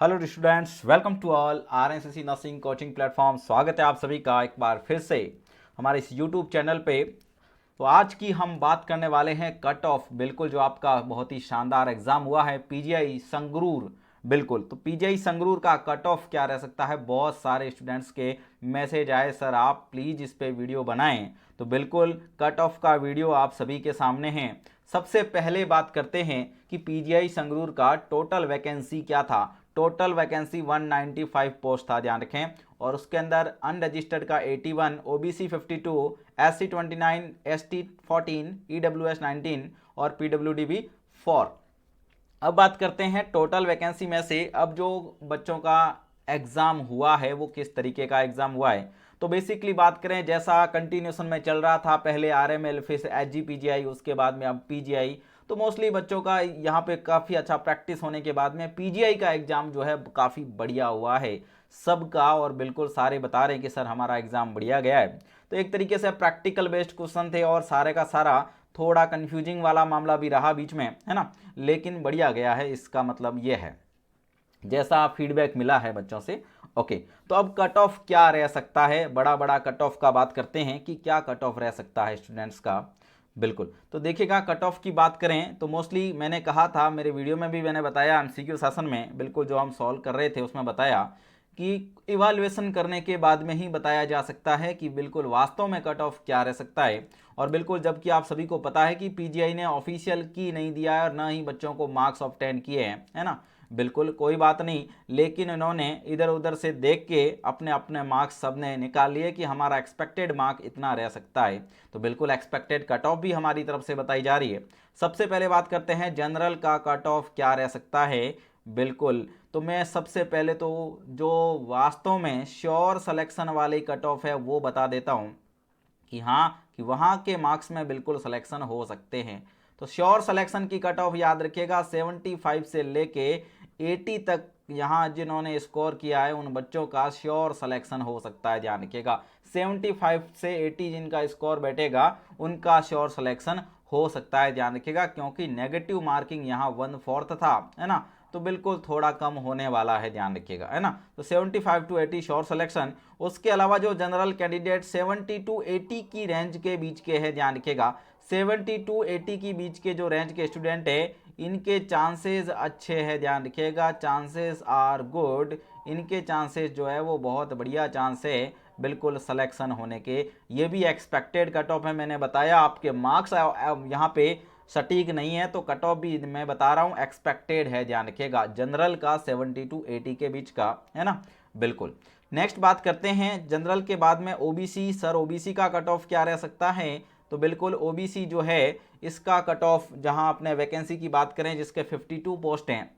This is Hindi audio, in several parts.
Hello students, welcome to all RNCC nursing coaching platform. स्वागत है आप सभी का एक बार फिर से हमारे इस यूट्यूब चैनल पे। तो आज की हम बात करने वाले हैं कट ऑफ, बिल्कुल जो आपका बहुत ही शानदार एग्जाम हुआ है पीजीआई संगरूर। बिल्कुल, तो पीजीआई संगरूर का कट ऑफ क्या रह सकता है। बहुत सारे स्टूडेंट्स के मैसेज आए, सर आप प्लीज़ इस पे वीडियो बनाएं। तो बिल्कुल कट ऑफ का वीडियो आप सभी के सामने है। सबसे पहले बात करते हैं कि पीजीआई संगरूर का टोटल वैकेंसी क्या था। टोटल वैकेंसी 195 पोस्ट था, ध्यान रखें। और उसके अंदर अनरजिस्टर्ड का 81, ओबीसी 52, एससी 29, एसटी 14, ईडब्ल्यूएस 19 और पीडब्ल्यूडी भी 4। अब बात करते हैं टोटल वैकेंसी में से अब जो बच्चों का एग्ज़ाम हुआ है वो किस तरीके का एग्ज़ाम हुआ है। तो बेसिकली बात करें, जैसा कंटिन्यूशन में चल रहा था, पहले आरएमएल फिर एचजीपीजीआई, उसके बाद में अब पीजीआई। तो मोस्टली बच्चों का यहाँ पे काफ़ी अच्छा प्रैक्टिस होने के बाद में पीजीआई का एग्ज़ाम जो है काफ़ी बढ़िया हुआ है सबका। और बिल्कुल सारे बता रहे हैं कि सर हमारा एग्ज़ाम बढ़िया गया है। तो एक तरीके से प्रैक्टिकल बेस्ड क्वेश्चन थे और सारे का सारा थोड़ा कंफ्यूजिंग वाला मामला भी रहा बीच में, है ना, लेकिन बढ़िया गया है, इसका मतलब ये है जैसा फीडबैक मिला है बच्चों से। ओके, तो अब कट ऑफ क्या रह सकता है। बड़ा बड़ा कट ऑफ का बात करते हैं कि क्या कट ऑफ रह सकता है स्टूडेंट्स का। बिल्कुल, तो देखिएगा कट ऑफ की बात करें तो मोस्टली मैंने कहा था, मेरे वीडियो में भी मैंने बताया एमसीक्यू सेशन में, बिल्कुल जो हम सॉल्व कर रहे थे उसमें बताया कि इवाल्युएशन करने के बाद में ही बताया जा सकता है कि बिल्कुल वास्तव में कट ऑफ क्या रह सकता है। और बिल्कुल जबकि आप सभी को पता है कि पीजीआई ने ऑफिशियल की नहीं दिया है और ना ही बच्चों को मार्क्स ऑफ 10 किए हैं, है ना। बिल्कुल कोई बात नहीं, लेकिन इन्होंने इधर उधर से देख के अपने अपने मार्क्स सब ने निकाल लिए कि हमारा एक्सपेक्टेड मार्क इतना रह सकता है। तो बिल्कुल एक्सपेक्टेड कट ऑफ भी हमारी तरफ से बताई जा रही है। सबसे पहले बात करते हैं जनरल का कट ऑफ क्या रह सकता है। बिल्कुल, तो मैं सबसे पहले तो जो वास्तव में श्योर सिलेक्शन वाली कट ऑफ है वो बता देता हूँ कि हाँ, कि वहाँ के मार्क्स में बिल्कुल सिलेक्शन हो सकते हैं। तो श्योर सिलेक्शन की कट ऑफ याद रखिएगा 75 से लेके 80 तक यहाँ जिन्होंने स्कोर किया है उन बच्चों का श्योर सिलेक्शन हो सकता है, ध्यान रखिएगा। 75 से 80 जिनका स्कोर बैठेगा उनका श्योर सिलेक्शन हो सकता है, ध्यान रखिएगा, क्योंकि नेगेटिव मार्किंग यहाँ 1/4 था, है ना। तो बिल्कुल थोड़ा कम होने वाला है, ध्यान रखिएगा, है ना। तो 75 टू 80 श्योर सिलेक्शन। उसके अलावा जो जनरल कैंडिडेट 70 टू 80 की रेंज के बीच के है, ध्यान रखिएगा, 70 टू 80 की बीच के जो रेंज के स्टूडेंट है इनके चांसेस अच्छे हैं, ध्यान रखिएगा, चांसेस आर गुड। इनके चांसेस जो है वो बहुत बढ़िया चांस है बिल्कुल सिलेक्शन होने के। ये भी एक्सपेक्टेड कट ऑफ है, मैंने बताया आपके मार्क्स यहाँ पे सटीक नहीं है तो कट ऑफ भी मैं बता रहा हूँ एक्सपेक्टेड है, ध्यान रखिएगा, जनरल का 70 टू 80 के बीच का, है ना। बिल्कुल, नेक्स्ट बात करते हैं जनरल के बाद में ओबीसी। सर ओबीसी का कट ऑफ क्या रह सकता है। तो बिल्कुल ओबीसी जो है इसका कट ऑफ, जहां अपने वैकेंसी की बात करें जिसके 52 पोस्ट हैं,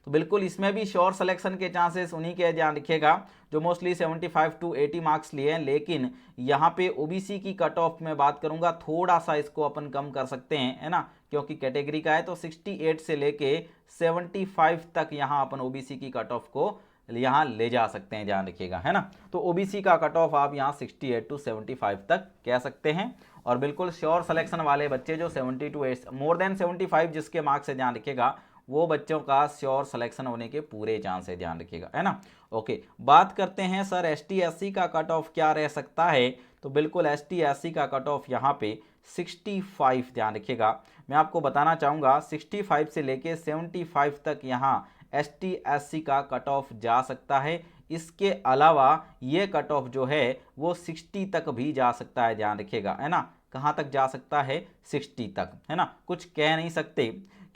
तो बिल्कुल इसमें भी श्योर सिलेक्शन के चांसेस उन्हीं के, ध्यान रखिएगा, जो मोस्टली 75 टू 80 मार्क्स लिए हैं। लेकिन यहाँ पे ओबीसी की कट ऑफ में बात करूंगा, थोड़ा सा इसको अपन कम कर सकते हैं, है ना, क्योंकि कैटेगरी का है। तो 68 से लेके 75 तक यहाँ अपन ओबीसी की कट ऑफ को यहाँ ले जा सकते हैं, ध्यान रखिएगा, है ना। तो ओबीसी का कट ऑफ आप यहाँ 68 टू 75 तक कह सकते हैं। और बिल्कुल श्योर सिलेक्शन वाले बच्चे जो 70 टू 8 मोर देन 75 जिसके मार्क्स है, ध्यान रखिएगा, वो बच्चों का श्योर सिलेक्शन होने के पूरे चांस है, ध्यान रखिएगा, है ना। ओके, बात करते हैं सर एसटी एससी का कट ऑफ क्या रह सकता है। तो बिल्कुल एसटी एससी का कट ऑफ यहाँ पे 65, ध्यान रखिएगा, मैं आपको बताना चाहूँगा 65 से लेके 75 तक यहाँ एसटी एससी का कट ऑफ जा सकता है। इसके अलावा ये कट ऑफ जो है वो 60 तक भी जा सकता है, ध्यान रखिएगा, है ना। कहाँ तक जा सकता है, 60 तक, है ना। कुछ कह नहीं सकते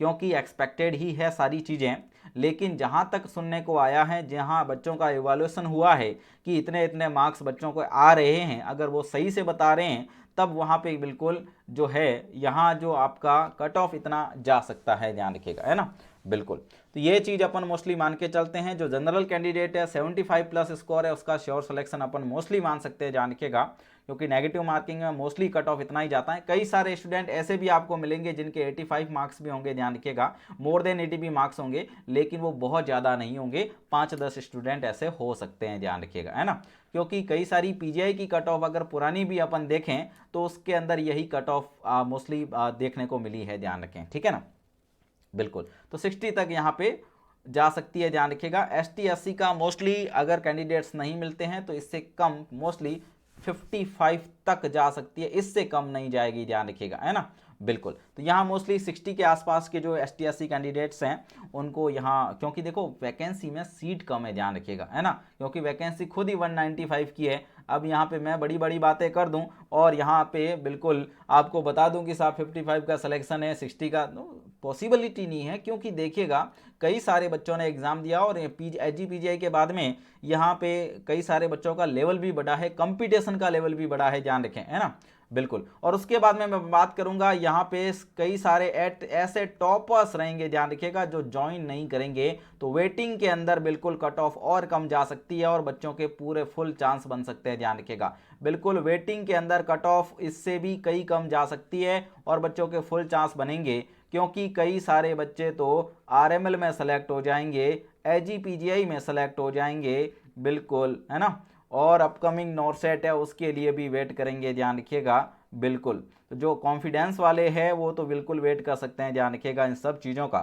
क्योंकि एक्सपेक्टेड ही है सारी चीज़ें। लेकिन जहाँ तक सुनने को आया है, जहाँ बच्चों का इवैल्यूएशन हुआ है कि इतने इतने मार्क्स बच्चों को आ रहे हैं, अगर वो सही से बता रहे हैं तब वहाँ पे बिल्कुल जो है यहाँ जो आपका कट ऑफ इतना जा सकता है, ध्यान रखिएगा, है ना। बिल्कुल, तो ये चीज़ अपन मोस्टली मान के चलते हैं। जो जनरल कैंडिडेट है 75 प्लस स्कोर है उसका श्योर सिलेक्शन अपन मोस्टली मान सकते हैं, ध्यान रखिएगा, क्योंकि नेगेटिव मार्किंग में मोस्टली कट ऑफ इतना ही जाता है। कई सारे स्टूडेंट ऐसे भी आपको मिलेंगे जिनके 85 मार्क्स भी होंगे, ध्यान रखिएगा, मोर देन 80 भी मार्क्स होंगे, लेकिन वो बहुत ज़्यादा नहीं होंगे, 5-10 स्टूडेंट ऐसे हो सकते हैं, ध्यान रखिएगा, है ना। क्योंकि कई सारी पीजीआई की कट ऑफ अगर पुरानी भी अपन देखें तो उसके अंदर यही कट ऑफ मोस्टली देखने को मिली है, ध्यान रखें, ठीक है ना। बिल्कुल, तो 60 तक यहाँ पे जा सकती है, ध्यान रखिएगा। ST SC का मोस्टली अगर कैंडिडेट्स नहीं मिलते हैं तो इससे कम मोस्टली 55 तक जा सकती है, इससे कम नहीं जाएगी, ध्यान रखिएगा, है ना। बिल्कुल, तो यहाँ मोस्टली 60 के आसपास के जो ST SC कैंडिडेट्स हैं उनको यहाँ, क्योंकि देखो वैकेंसी में सीट कम है, ध्यान रखिएगा, है ना, क्योंकि वैकेंसी खुद ही 195 की है। अब यहाँ पे मैं बड़ी बड़ी बातें कर दूं और यहाँ पे बिल्कुल आपको बता दूं कि साहब 55 का सिलेक्शन है, 60 का पॉसिबिलिटी नहीं है, क्योंकि देखिएगा कई सारे बच्चों ने एग्जाम दिया और AG PGI के बाद में यहाँ पे कई सारे बच्चों का लेवल भी बढ़ा है, कंपटीशन का लेवल भी बढ़ा है, ध्यान रखें, है ना। बिल्कुल, और उसके बाद में मैं बात करूंगा यहाँ पे कई सारे ऐसे टॉपर्स रहेंगे, ध्यान रखिएगा, जो ज्वाइन नहीं करेंगे तो वेटिंग के अंदर बिल्कुल कट ऑफ और कम जा सकती है और बच्चों के पूरे फुल चांस बन सकते हैं, ध्यान रखिएगा। बिल्कुल वेटिंग के अंदर कट ऑफ इससे भी कई कम जा सकती है और बच्चों के फुल चांस बनेंगे, क्योंकि कई सारे बच्चे तो RML में सेलेक्ट हो जाएंगे, AG PGI में सेलेक्ट हो जाएंगे, बिल्कुल, है ना, और अपकमिंग नॉर्सेट है उसके लिए भी वेट करेंगे, ध्यान रखिएगा। बिल्कुल, तो जो कॉन्फिडेंस वाले हैं वो तो बिल्कुल वेट कर सकते हैं, ध्यान रखिएगा इन सब चीज़ों का।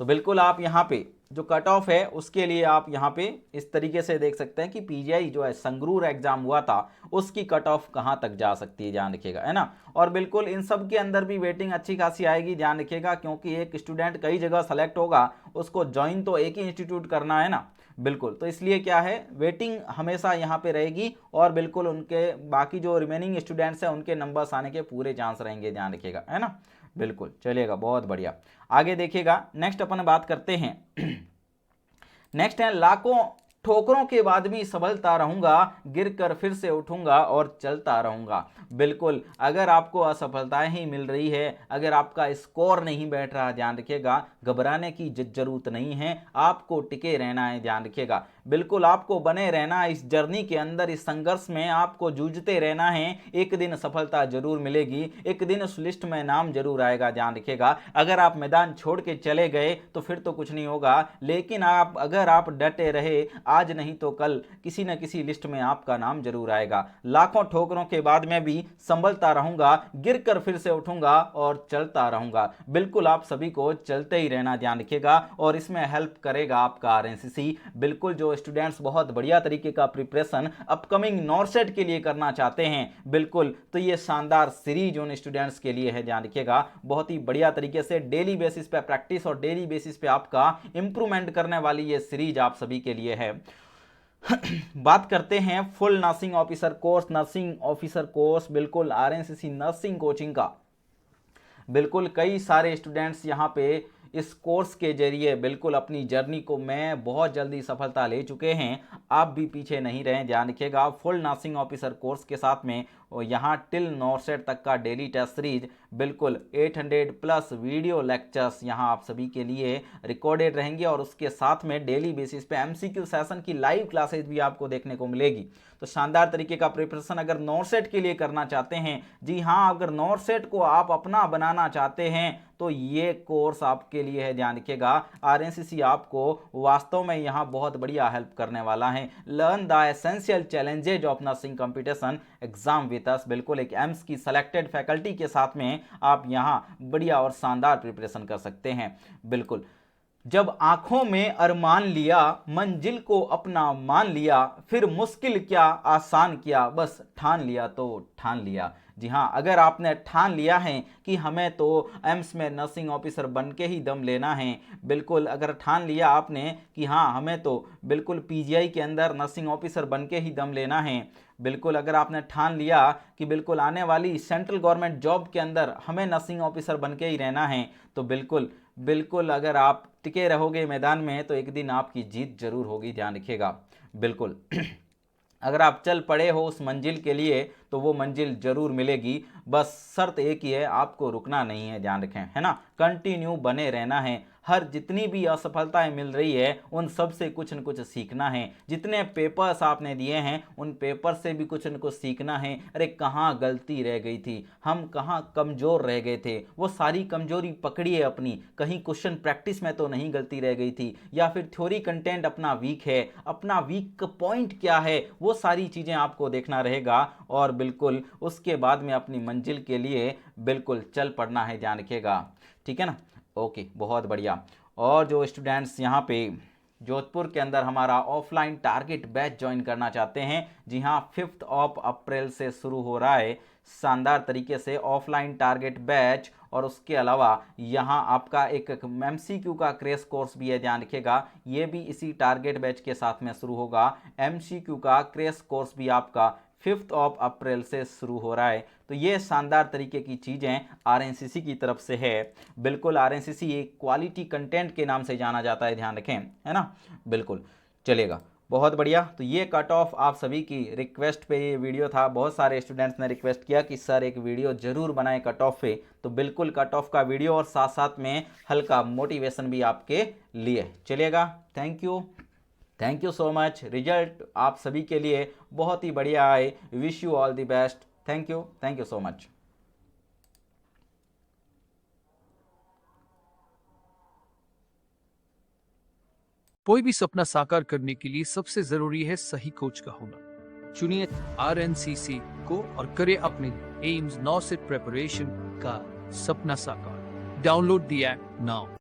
तो बिल्कुल आप यहाँ पे जो कट ऑफ है उसके लिए आप यहाँ पे इस तरीके से देख सकते हैं कि PGI जो है संगरूर एग्जाम हुआ था उसकी कट ऑफ कहाँ तक जा सकती है, ध्यान रखिएगा, है ना। और बिल्कुल इन सब के अंदर भी वेटिंग अच्छी खासी आएगी, ध्यान रखिएगा, क्योंकि एक स्टूडेंट कई जगह सेलेक्ट होगा, उसको ज्वाइन तो एक ही इंस्टीट्यूट करना है ना। बिल्कुल, तो इसलिए क्या है, वेटिंग हमेशा यहाँ पे रहेगी और बिल्कुल उनके बाकी जो रिमेनिंग स्टूडेंट्स हैं उनके नंबर्स आने के पूरे चांस रहेंगे, ध्यान रखिएगा, है ना। बिल्कुल, चलिएगा, बहुत बढ़िया। आगे देखिएगा, नेक्स्ट अपन बात करते हैं। नेक्स्ट है, लाखों ठोकरों के बाद भी संभलता रहूंगा, गिरकर फिर से उठूंगा और चलता रहूंगा। बिल्कुल, अगर आपको असफलताएं ही मिल रही है, अगर आपका स्कोर नहीं बैठ रहा, ध्यान रखिएगा, घबराने की जरूरत नहीं है, आपको टिके रहना है, ध्यान रखिएगा। बिल्कुल आपको बने रहना है इस जर्नी के अंदर, इस संघर्ष में आपको जूझते रहना है। एक दिन सफलता जरूर मिलेगी, एक दिन उस लिस्ट में नाम जरूर आएगा, ध्यान रखिएगा। अगर आप मैदान छोड़ के चले गए तो फिर तो कुछ नहीं होगा, लेकिन अगर आप डटे रहे, आज नहीं तो कल किसी न किसी लिस्ट में आपका नाम जरूर आएगा। लाखों ठोकरों के बाद में भी संभलता रहूंगा, गिरकर फिर से उठूंगा और चलता रहूंगा। बिल्कुल आप सभी को चलते ही रहना, ध्यान रखिएगा, और इसमें हेल्प करेगा आपका RNCC। बिल्कुल जो स्टूडेंट्स बहुत बढ़िया तरीके का प्रिपरेशन अपकमिंग नॉर्सेट के लिए करना चाहते हैं, बिल्कुल, तो ये शानदार सीरीज उन स्टूडेंट्स के लिए है, ध्यान रखिएगा। बहुत ही बढ़िया तरीके से डेली बेसिस पे प्रैक्टिस और डेली बेसिस पे आपका इंप्रूवमेंट करने वाली ये सीरीज आप सभी के लिए है। बात करते हैं फुल नर्सिंग ऑफिसर कोर्स, बिल्कुल RNCC नर्सिंग कोचिंग का। बिल्कुल कई सारे स्टूडेंट्स यहाँ पे इस कोर्स के जरिए बिल्कुल अपनी जर्नी को मैं बहुत जल्दी सफलता ले चुके हैं। आप भी पीछे नहीं रहें, ध्यान रखिएगा। फुल नर्सिंग ऑफिसर कोर्स के साथ में यहाँ टिल नॉर्सेट तक का डेली टेस्ट सीरीज, बिल्कुल 800+ वीडियो लेक्चर्स यहाँ आप सभी के लिए रिकॉर्डेड रहेंगे, और उसके साथ में डेली बेसिस पे MCQ सेशन की लाइव क्लासेज भी आपको देखने को मिलेगी। तो शानदार तरीके का प्रिपरेशन अगर नॉर्सेट के लिए करना चाहते हैं, जी हाँ, अगर नॉर्सेट को आप अपना बनाना चाहते हैं तो ये कोर्स आपके लिए है, ध्यान रखिएगा। RNCC आपको वास्तव में यहाँ बहुत बढ़िया हेल्प करने वाला है। Learn the essential challenges of nursing competition exam with us, बिल्कुल एक एम्स की सेलेक्टेड फैकल्टी के साथ में आप यहाँ बढ़िया और शानदार प्रिपरेशन कर सकते हैं। बिल्कुल, जब आंखों में अरमान लिया, मंजिल को अपना मान लिया, फिर मुश्किल क्या आसान किया, बस ठान लिया तो ठान लिया। जी हाँ, अगर आपने ठान लिया है कि हमें तो एम्स में नर्सिंग ऑफिसर बन के ही दम लेना है, बिल्कुल अगर ठान लिया आपने कि हाँ हमें तो बिल्कुल PGI के अंदर नर्सिंग ऑफिसर बन के ही दम लेना है, बिल्कुल अगर आपने ठान लिया कि बिल्कुल आने वाली सेंट्रल गवर्नमेंट जॉब के अंदर हमें नर्सिंग ऑफिसर बन के ही रहना है, तो बिल्कुल बिल्कुल अगर आप टिके रहोगे मैदान में तो एक दिन आपकी जीत जरूर होगी, ध्यान रखिएगा। बिल्कुल अगर आप चल पड़े हो उस मंजिल के लिए तो वो मंजिल जरूर मिलेगी, बस शर्त एक ही है, आपको रुकना नहीं है, ध्यान रखें, है ना, कंटिन्यू बने रहना है। हर जितनी भी असफलताएं मिल रही है उन सब से कुछ न कुछ सीखना है। जितने पेपर्स आपने दिए हैं उन पेपर से भी कुछ न कुछ सीखना है। अरे कहाँ गलती रह गई थी, हम कहाँ कमज़ोर रह गए थे, वो सारी कमजोरी पकड़िए अपनी। कहीं क्वेश्चन प्रैक्टिस में तो नहीं गलती रह गई थी, या फिर थ्योरी कंटेंट अपना वीक है, अपना वीक पॉइंट क्या है, वो सारी चीज़ें आपको देखना रहेगा, और बिल्कुल उसके बाद में अपनी मंजिल के लिए बिल्कुल चल पड़ना है, ध्यान रखिएगा, ठीक है ना। ओके, बहुत बढ़िया। और जो स्टूडेंट्स यहाँ पे जोधपुर के अंदर हमारा ऑफलाइन टारगेट बैच ज्वाइन करना चाहते हैं, जी हाँ 5 अप्रैल से शुरू हो रहा है शानदार तरीके से ऑफलाइन टारगेट बैच। और उसके अलावा यहाँ आपका एक MCQ का क्रैश कोर्स भी है, ध्यान रखिएगा, ये भी इसी टारगेट बैच के साथ में शुरू होगा। MCQ का क्रैश कोर्स भी आपका 5 अप्रैल से शुरू हो रहा है। तो ये शानदार तरीके की चीज़ें RNCC की तरफ से है। बिल्कुल RNCC एक क्वालिटी कंटेंट के नाम से जाना जाता है, ध्यान रखें, है ना, बिल्कुल चलेगा, बहुत बढ़िया। तो ये कट ऑफ आप सभी की रिक्वेस्ट पे ये वीडियो था। बहुत सारे स्टूडेंट्स ने रिक्वेस्ट किया कि सर एक वीडियो जरूर बनाएं कट ऑफ पे, तो बिल्कुल कट ऑफ का वीडियो और साथ साथ में हल्का मोटिवेशन भी आपके लिए चलेगा। Thank you so much. Result आप सभी के लिए बहुत ही बढ़िया आए। Wish you all the best. Thank you so much. कोई भी सपना साकार करने के लिए सबसे जरूरी है सही कोच का होना। चुनिए RNCC को और करें अपने एम्स 9 से प्रिपरेशन का सपना साकार। Download the app now.